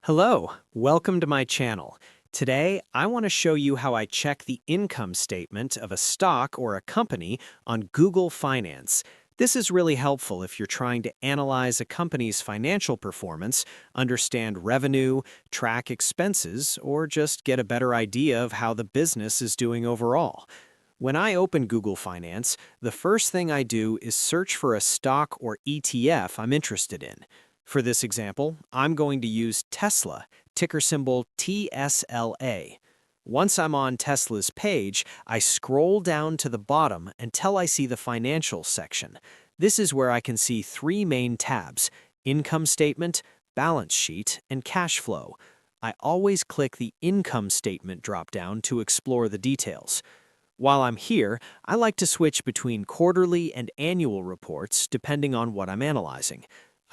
Hello, welcome to my channel. Today, I want to show you how I check the income statement of a stock or a company on Google Finance. This is really helpful if you're trying to analyze a company's financial performance, understand revenue, track expenses, or just get a better idea of how the business is doing overall. When I open Google Finance, the first thing I do is search for a stock or ETF I'm interested in. For this example, I'm going to use Tesla, ticker symbol TSLA. Once I'm on Tesla's page, I scroll down to the bottom until I see the financials section. This is where I can see three main tabs: income statement, balance sheet, and cash flow. I always click the income statement dropdown to explore the details. While I'm here, I like to switch between quarterly and annual reports depending on what I'm analyzing.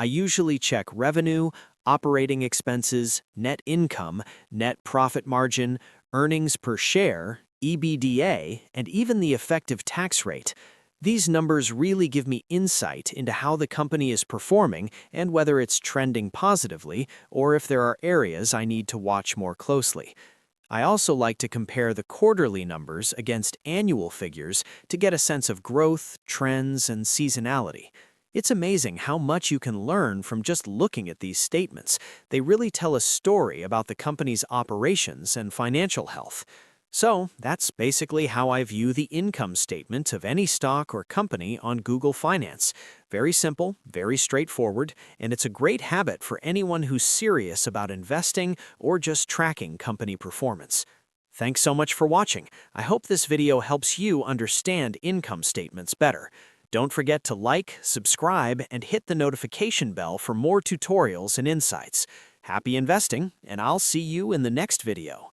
I usually check revenue, operating expenses, net income, net profit margin, earnings per share, EBITDA, and even the effective tax rate. These numbers really give me insight into how the company is performing and whether it's trending positively or if there are areas I need to watch more closely. I also like to compare the quarterly numbers against annual figures to get a sense of growth, trends, and seasonality. It's amazing how much you can learn from just looking at these statements. They really tell a story about the company's operations and financial health. So, that's basically how I view the income statement of any stock or company on Google Finance. Very simple, very straightforward, and it's a great habit for anyone who's serious about investing or just tracking company performance. Thanks so much for watching. I hope this video helps you understand income statements better. Don't forget to like, subscribe, and hit the notification bell for more tutorials and insights. Happy investing, and I'll see you in the next video.